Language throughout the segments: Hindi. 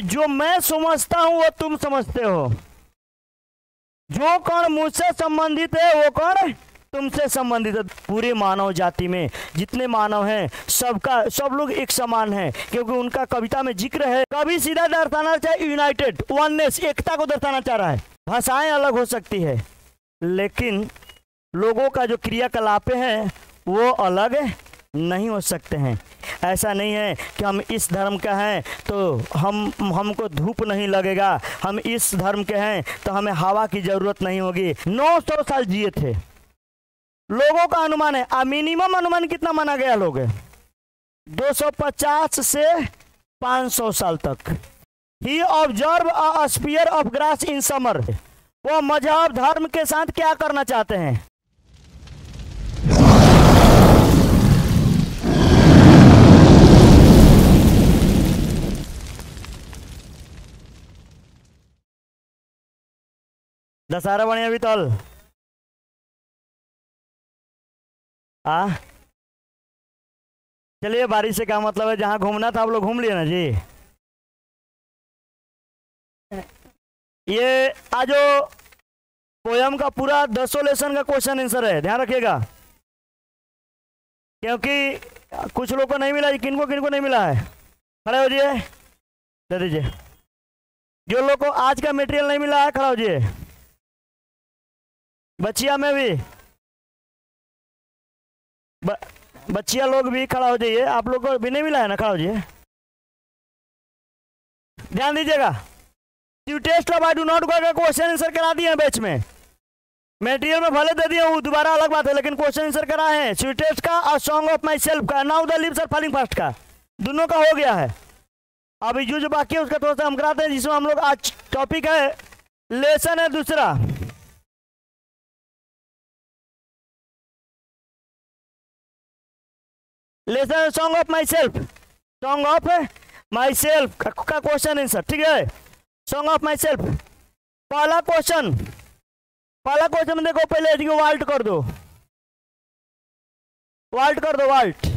जो मैं समझता हूं वो तुम समझते हो, जो कौन मुझसे संबंधित है वो कौन तुमसे संबंधित है। पूरे मानव जाति में जितने मानव हैं सब लोग एक समान हैं, क्योंकि उनका कविता में जिक्र है। कवि सीधा दर्शाना चाहे यूनाइटेड, वननेस, एकता को दर्शाना चाह रहा है। भाषाएं अलग हो सकती है लेकिन लोगों का जो क्रियाकलापें हैं वो अलग नहीं हो सकते हैं। ऐसा नहीं है कि हम इस धर्म के हैं तो हमको धूप नहीं लगेगा, हम इस धर्म के हैं तो हमें हवा की जरूरत नहीं होगी। 900 साल जिए थे लोगों का अनुमान है। मिनिमम अनुमान कितना माना गया लोग 250 से 500 साल तक। He observe a sphere of grass in summer. वो मजहब धर्म के साथ क्या करना चाहते हैं? दशहरा बढ़िया भी तल चलिए, बारिश से क्या मतलब है, जहां घूमना था आप लोग घूम लिए ना जी। ये आज जो पोयम का पूरा 10 लेसन का क्वेश्चन आंसर है, ध्यान रखिएगा, क्योंकि कुछ लोगों को नहीं मिला। किनको किनको नहीं मिला है खड़े हो जाइए, दे दीजिए। जो लोग को आज का मटेरियल नहीं मिला है खड़ा हो जाइए। बच्चिया में भी बच्चिया लोग भी खड़ा हो जाइए। आप लोग को भी नहीं मिला है ना, खड़ा हो जाइए। ध्यान दीजिएगा, test of I do not का क्वेश्चन आंसर करा दिए हैं बैच में। मटेरियल में भले दे दिए हूँ, दोबारा अलग बात है, लेकिन क्वेश्चन आंसर करा है। टेस्ट का और सॉन्ग ऑफ माई सेल्फ का, now the leaves are falling fast का, दोनों का हो गया है। अभी जो बाकी है उसका थोड़ा सा हम कराते हैं, जिसमें हम लोग आज टॉपिक है, लेसन है दूसरा। Lesson song of my self, song of myself का क्वेश्चन आंसर, ठीक है। सॉन्ग ऑफ माई सेल्फ पहला क्वेश्चन में देखो, पहले वाल्ट कर दो, वाल्ट कर दो, वाल्ट।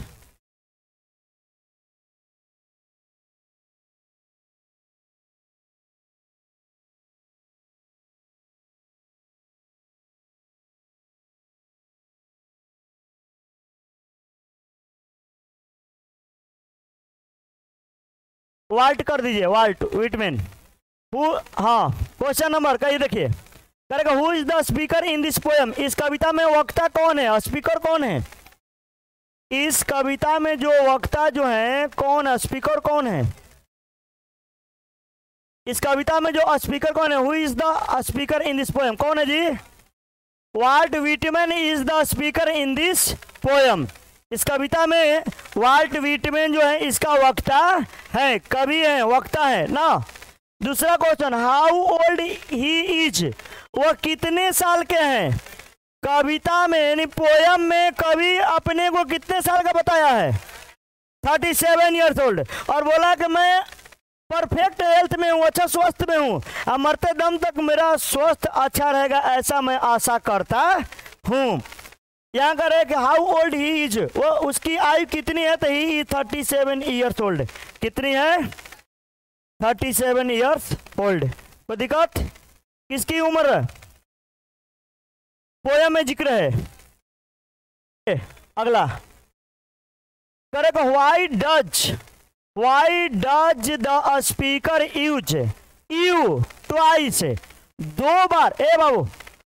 वाल्ट कर दीजिए, वाल्ट विटमैन। हाँ, क्वेश्चन नंबर का ये देखिए, करेगा who is the speaker in this poem. इस कविता में वक्ता कौन है, स्पीकर कौन है? इस कविता में जो वक्ता जो है कौन है, स्पीकर कौन है? इस कविता में जो स्पीकर कौन है? Who is the speaker in this poem, कौन है जी? Walt Whitman is the speaker in this poem. इस कविता में वाल्ट विटमैन जो है इसका वक्ता है, कवि है, वक्ता है ना। दूसरा question, how old he is, वो कितने साल के हैं? कविता में यानी पोयम में कवि अपने को कितने साल का बताया है? 37 ईयर्स ओल्ड। और बोला कि मैं परफेक्ट हेल्थ में हूँ, अच्छा स्वस्थ में हूँ, और मरते दम तक मेरा स्वास्थ्य अच्छा रहेगा ऐसा मैं आशा करता हूँ। यहाँ करे कि हाउ ओल्ड ही इज, वो उसकी आयु कितनी है? तो ही 37 ईयर्स ओल्ड। कितनी है? 37 ईयर्स ओल्ड। कोई दिक्कत? किसकी उम्र है? पोयम में जिक्र है। अगला करेगा why does the speaker use you twice, दो बार, ए बाबू,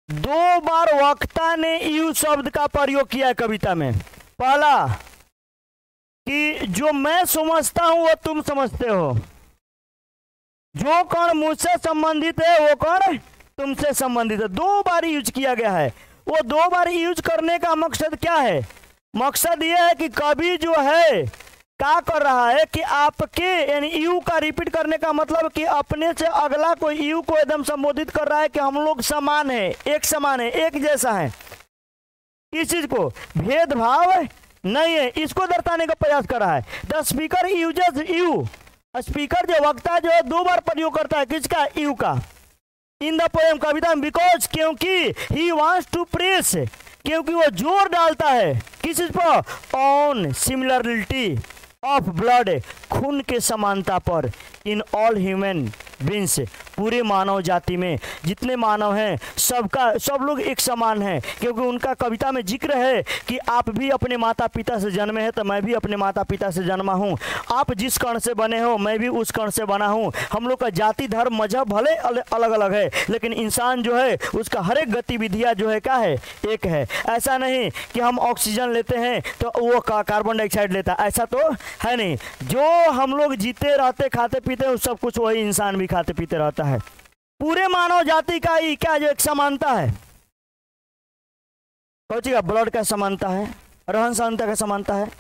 दो बार वक्ता ने यू शब्द का प्रयोग किया है कविता में। पहला कि जो मैं समझता हूं वो तुम समझते हो, जो कौन मुझसे संबंधित है वो कौन तुमसे संबंधित है, दो बार यूज किया गया है। वो दो बार यूज करने का मकसद क्या है? मकसद ये है कि कवि जो है क्या कर रहा है कि आपके यानी यू का रिपीट करने का मतलब कि अपने से अगला कोई यू को एकदम संबोधित कर रहा है कि हम लोग समान है, एक समान है, एक जैसा है। इस चीज को भेदभाव नहीं है, इसको दर्शाने का प्रयास कर रहा है। The speaker uses you, speaker जो वक्ता जो है दो बार प्रयोग करता है, किसका? यू का। इन द पोएम, कविता में, बिकॉज क्योंकि ही वांट्स टू प्रेस, क्योंकि वो जोर डालता है किस चीज पर? ऑन सिमिलरिटी, ऑफ ब्लड, खून के समानता पर, इन ऑल ह्यूमन बींग्स, पूरे मानव जाति में जितने मानव हैं सब लोग एक समान हैं। क्योंकि उनका कविता में जिक्र है कि आप भी अपने माता पिता से जन्मे हैं तो मैं भी अपने माता पिता से जन्मा हूँ, आप जिस कण से बने हो मैं भी उस कण से बना हूँ। हम लोग का जाति धर्म मजहब भले अलग अलग है, लेकिन इंसान जो है उसका हर एक गतिविधियाँ जो है क्या है, एक है। ऐसा नहीं कि हम ऑक्सीजन लेते हैं तो वो कार्बन डाइऑक्साइड लेता, ऐसा तो है नहीं। जो हम लोग जीते रहते खाते पीते हैं सब कुछ वही इंसान भी खाते पीते रहता है। पूरे मानव जाति का ही क्या जो एक समानता है, सोचिएगा, ब्लड का समानता है, रहन सहनता का समानता है।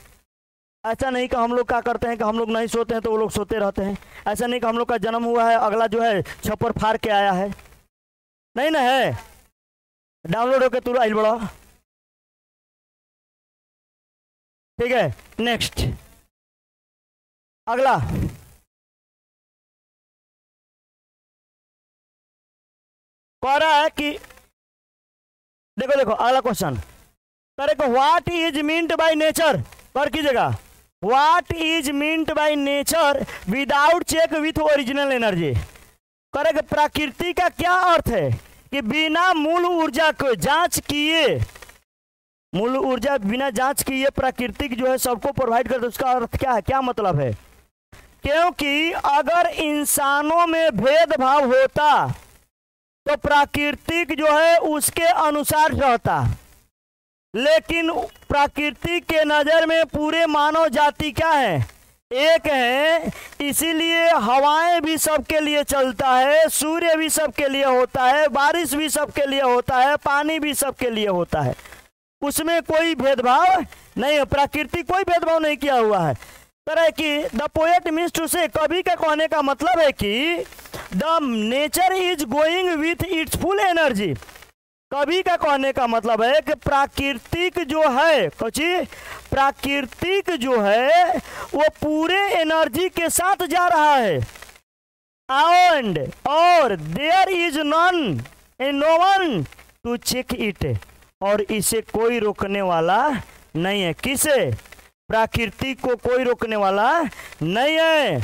ऐसा नहीं कि हम लोग क्या करते हैं कि हम लोग नहीं सोते हैं तो वो लोग सोते रहते हैं। ऐसा नहीं कि हम लोग का जन्म हुआ है अगला जो है छप्पर फाड़ के आया है, नहीं ना है। डाउनलोड होकर तुरंत आई बड़ा, ठीक है। नेक्स्ट अगला, कह रहा है कि देखो अगला क्वेश्चन करे को what is meant by nature, कर कीजिएगा, what is meant by nature without check with original energy. करे कि प्रकृति का क्या अर्थ है कि बिना मूल ऊर्जा को जांच किए, मूल ऊर्जा बिना जांच किए प्राकृतिक जो है सबको प्रोवाइड करते, उसका अर्थ क्या है, क्या मतलब है। क्योंकि अगर इंसानों में भेदभाव होता तो प्राकृतिक जो है उसके अनुसार रहता, लेकिन प्रकृति के नज़र में पूरे मानव जाति क्या है, एक है। इसीलिए हवाएं भी सबके लिए चलता है, सूर्य भी सबके लिए होता है, बारिश भी सबके लिए होता है, पानी भी सबके लिए होता है, उसमें कोई भेदभाव नहीं है। प्रकृति कोई भेदभाव नहीं किया हुआ है। तरह की द पोएट मीन्स टू से, कवि का कहने का मतलब है कि the nature is going with its full energy. कवि का कहने का मतलब है कि प्राकृतिक जो है, प्राकृतिक जो है वो पूरे एनर्जी के साथ जा रहा है। एंड और there is no one to check it, और इसे कोई रोकने वाला नहीं है। किसे? प्रकृति को कोई रोकने वाला नहीं है।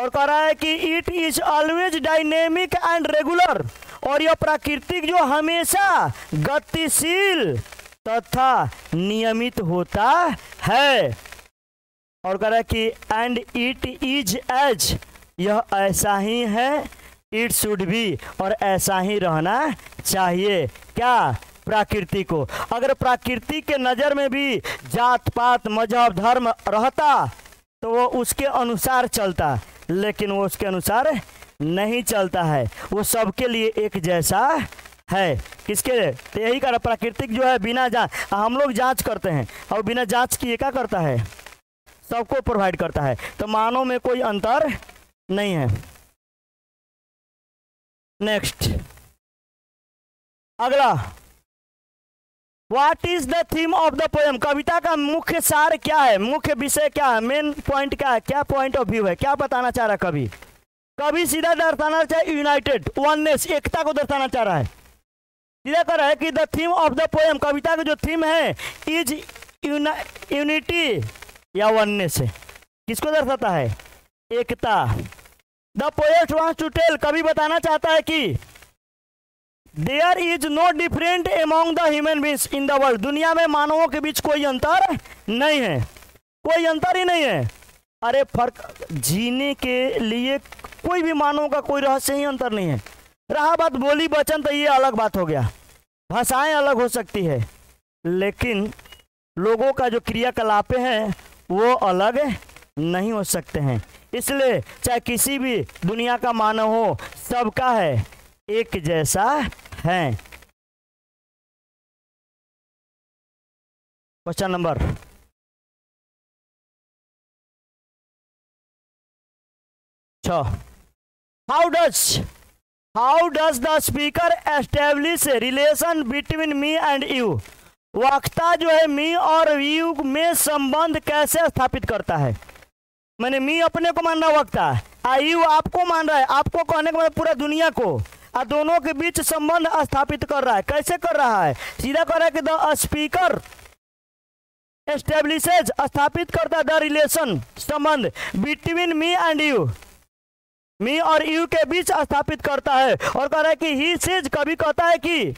और कह रहा है कि it is always dynamic and regular, और यह प्राकृतिक जो हमेशा गतिशील तथा नियमित होता है। और कह रहा है कि एंड इट इज एज, यह ऐसा ही है, इट शुड बी, और ऐसा ही रहना चाहिए। क्या? प्रकृति को। अगर प्रकृति के नज़र में भी जात पात मजहब धर्म रहता तो वो उसके अनुसार चलता, लेकिन वो उसके अनुसार नहीं चलता है, वो सबके लिए एक जैसा है। किसके लिए? तो यही कर प्राकृतिक जो है बिना जांच, हम लोग जांच करते हैं और बिना जांच किए क्या करता है, सबको प्रोवाइड करता है। तो मानव में कोई अंतर नहीं है। नेक्स्ट अगला, what is the theme of the poem, कविता का मुख्य सार क्या है, मुख्य विषय क्या है, मेन पॉइंट क्या है, क्या पॉइंट ऑफ व्यू है, क्या बताना चाह रहा है कवि? कवि सीधा दर्शाना चाहे यूनाइटेड, वननेस, एकता को दर्शाना चाह रहा है। सीधा कर रहा है कि the theme of the poem, कविता का जो थीम है इज यूनिटी या वननेस है। किसको दर्शाता है? एकता। The poet wants to tell, कवि बताना चाहता है कि there is no different among the human beings in the world, दुनिया में मानवों के बीच कोई अंतर नहीं है, कोई अंतर ही नहीं है। अरे फर्क, जीने के लिए कोई भी मानव का कोई रहस्य ही अंतर नहीं है। रहा बात बोली वचन तो ये अलग बात हो गया, भाषाएं अलग हो सकती है, लेकिन लोगों का जो क्रियाकलापें हैं वो अलग नहीं हो सकते हैं। इसलिए चाहे किसी भी दुनिया का मानव हो, सबका है एक जैसा है। Question number 6, how does the speaker establish relation between me and you, वक्ता जो है मी और यू में संबंध कैसे स्थापित करता है। मैंने मी अपने को मान रहा वक्ता, यू आपको मान रहा है, आपको कहने के मतलब पूरा दुनिया को, और दोनों के बीच संबंध स्थापित कर रहा है। कैसे कर रहा है? सीधा कर रहा है कि द स्पीकर एस्टेब्लिशेज स्थापित करता है द रिलेशन संबंध बिटवीन मी एंड यू, मी और यू के बीच स्थापित करता है। और कह रहा है कि ही सेज कभी कहता है कि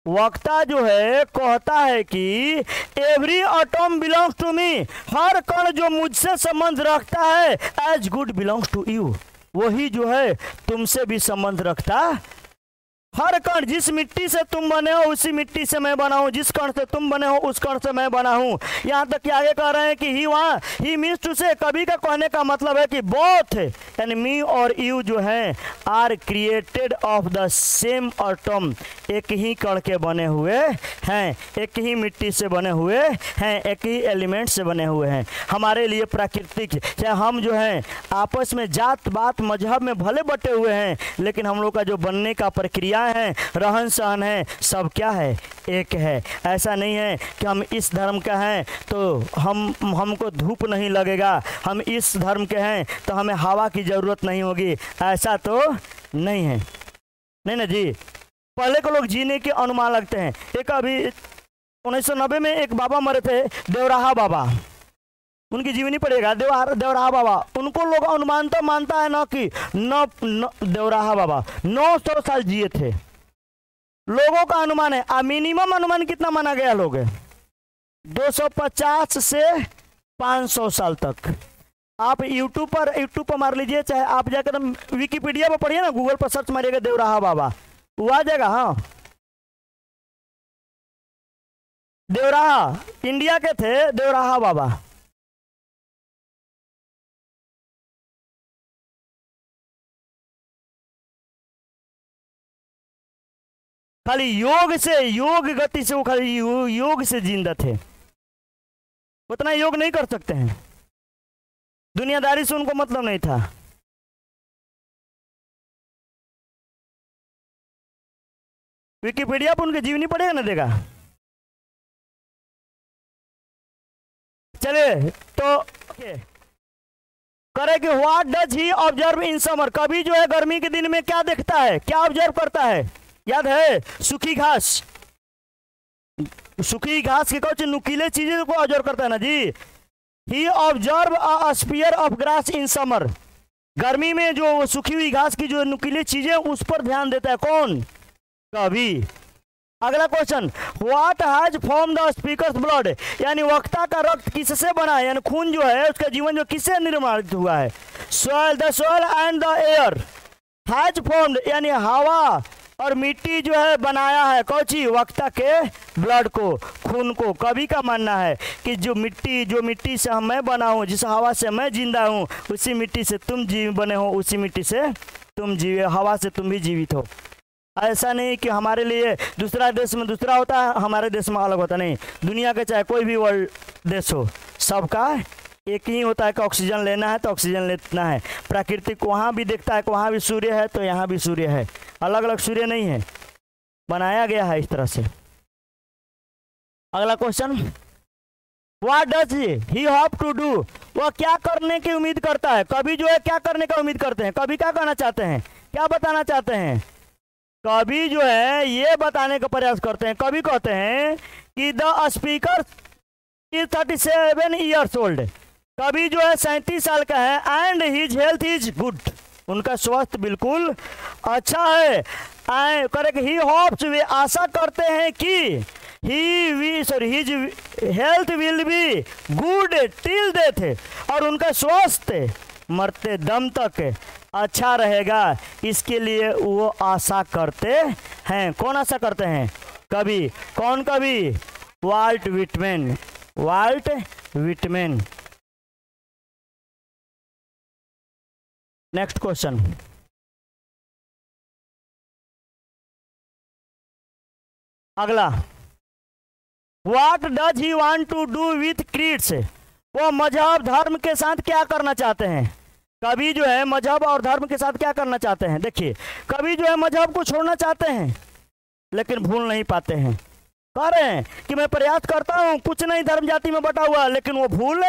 वक्ता जो है कहता है कि every atom belongs to me, हर कण जो मुझसे संबंध रखता है as good belongs to you, वही जो है तुमसे भी संबंध रखता। हर कण, जिस मिट्टी से तुम बने हो उसी मिट्टी से मैं बना हूं, जिस कण से तुम बने हो उस कण से मैं बना हूं। यहां तक कि आगे कह रहे हैं कि ही मीन्स टू से, कभी का कहने का मतलब है कि बोथ एंड मी और यू जो है are created of the same atom, एक ही कण के बने हुए हैं, एक ही मिट्टी से बने हुए हैं, एक ही एलिमेंट से बने हुए हैं। हमारे लिए प्राकृतिक, चाहे हम जो हैं आपस में जात बात मजहब में भले बटे हुए हैं, लेकिन हम लोग का जो बनने का प्रक्रिया है, रहन सहन है, सब क्या है, एक है। ऐसा नहीं है कि हम इस धर्म का हैं तो हमको धूप नहीं लगेगा, हम इस धर्म के हैं तो हमें हवा की ज़रूरत नहीं होगी, ऐसा तो नहीं है। नहीं ना जी, पहले को लोग जीने के अनुमान लगते हैं। एक अभी 1990 में एक बाबा मरे थे, देवराहा बाबा, उनकी जीवनी पड़ेगा देवराहा बाबा, उनको लोग अनुमान तो मानता है ना कि देवराहा बाबा 900 साल जिए थे, लोगों का अनुमान है। मिनिमम अनुमान कितना माना गया लोग, 250 से 500 साल तक। आप यूट्यूब पर मार लीजिए, चाहे आप जाकर विकिपीडिया पर पढ़िए ना, गूगल पर सर्च मारिएगा देवराहा बाबा, वो आ जाएगा। हाँ, देवराहा इंडिया के थे देवराहा बाबा। खाली योग से, योग गति से, वो खाली योग से जिंदा थे, उतना योग नहीं कर सकते हैं, दुनियादारी से उनको मतलब नहीं था। विकिपीडिया पर उनकी जीवनी पड़ेगा ना, देगा। चले तो करे कि what does he observe in summer, कभी जो है गर्मी के दिन में क्या देखता है, क्या ऑब्जर्व करता है, याद है, सूखी घास, सूखी घास के कुछ नुकीले चीजें को ऑब्जर्व करता है ना जी। He observe a spear of grass in summer, गर्मी में जो सूखी हुई घास की जो नुकीली चीजें उस पर ध्यान देता है कौन, कभी। अगला question, what has form the speakers blood, यानी वक्ता का रक्त किससे बना है, यानी खून जो है उसका जीवन जो किससे निर्माणित हुआ है। Soil, the soil and the air has formed, यानी हवा और मिट्टी जो है बनाया है कौची, वक्ता के ब्लड को, खून को। कवि का मानना है कि जो मिट्टी से मैं बना हूँ, जिस हवा से मैं जिंदा हूँ, उसी मिट्टी से तुम जीव बने हो, उसी मिट्टी से तुम जीवे, हवा से तुम भी जीवित हो। ऐसा नहीं कि हमारे लिए दूसरा देश में दूसरा होता है, हमारे देश में अलग होता नहीं। दुनिया के चाहे कोई भी वर्ल्ड देश हो, सबका एक ही होता है कि ऑक्सीजन लेना है तो ऑक्सीजन लेना है। प्राकृतिक वहाँ भी देखता है कि वहाँ भी सूर्य है तो यहाँ भी सूर्य है, अलग अलग सूर्य नहीं है, बनाया गया है इस तरह से। अगला question, what does he hope to do, वह क्या करने की उम्मीद करता है। कभी जो है क्या करने का उम्मीद करते हैं, कभी क्या कहना चाहते हैं, क्या बताना चाहते हैं, कभी जो है ये बताने का प्रयास करते हैं। कभी कहते हैं कि the speaker is 37 years old, कभी जो है 37 साल का है, and his health is good, उनका स्वास्थ्य बिल्कुल अच्छा है। ही होप्स, वे आशा करते हैं कि his health will be good till death, और उनका स्वास्थ्य मरते दम तक अच्छा रहेगा, इसके लिए वो आशा करते हैं। कौन आशा करते हैं, कवि। कौन कवि, Walt Whitman, Walt Whitman. Next question, अगला, what does he want to do with creeds, वो मजहब धर्म के साथ क्या करना चाहते हैं। कभी जो है मजहब और धर्म के साथ क्या करना चाहते हैं। देखिए, कभी जो है मजहब को छोड़ना चाहते हैं लेकिन भूल नहीं पाते हैं। कह रहे हैं कि मैं प्रयास करता हूं, कुछ नहीं धर्म जाति में बटा हुआ, लेकिन वो भूल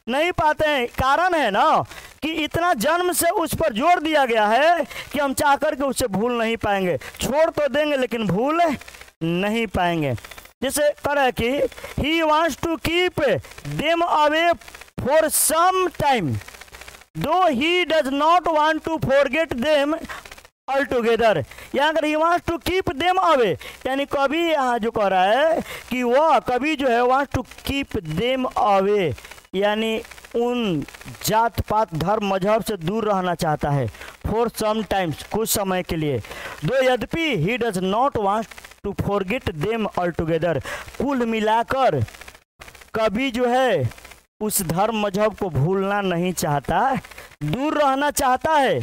नहीं पाते हैं। कारण है ना कि इतना जन्म से उस पर जोर दिया गया है कि हम चाह करके उससे भूल नहीं पाएंगे। छोड़ तो देंगे लेकिन भूल नहीं पाएंगे। जैसे कह रहा है कि he wants to keep them away for some time though he does not want to forget them all together. यहाँ अगर he wants to keep them away, यानी कभी यहाँ जो कह रहा है कि वह कभी जो है wants to keep them away, यानी उन जात पात धर्म मजहब से दूर रहना चाहता है। फॉर सम टाइम्स, कुछ समय के लिए। दो यद्यपि he does not want to forget them all together, कुल मिलाकर कभी जो है उस धर्म मजहब को भूलना नहीं चाहता, दूर रहना चाहता है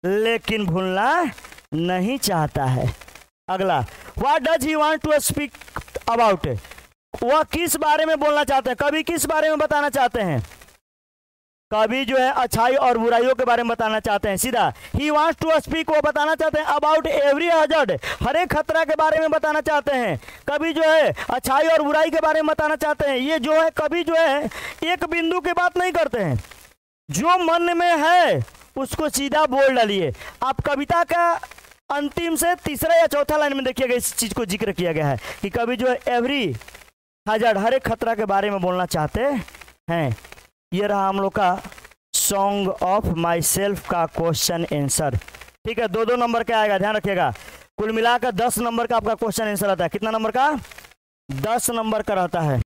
लेकिन भूलना नहीं चाहता है। अगला, what does he want to speak about, वह किस बारे में बोलना चाहते हैं, कभी किस बारे में बताना चाहते हैं, कभी जो है अच्छाई और बुराइयों के बारे में बताना चाहते हैं। सीधा ही वांट्स टू स्पीक, वो बताना चाहते हैं अबाउट एवरी हजर्ड, हर एक खतरा के बारे में बताना चाहते हैं। कभी जो है अच्छाई और बुराई के बारे में बताना चाहते हैं। ये जो है कभी जो है एक बिंदु की बात नहीं करते हैं, जो मन में है उसको सीधा बोल डालिए। आप कविता का अंतिम से तीसरा या चौथा लाइन में देखिएगा, इस चीज को जिक्र किया गया है कि कभी जो है एवरी हजर्ड, हर एक खतरा के बारे में बोलना चाहते हैं। ये रहा हम लोग का सॉन्ग ऑफ माई सेल्फ का क्वेश्चन आंसर। ठीक है, 2-2 नंबर का आएगा, ध्यान रखिएगा। कुल मिलाकर 10 नंबर का आपका क्वेश्चन आंसर आता है। कितना नंबर का? 10 नंबर का रहता है।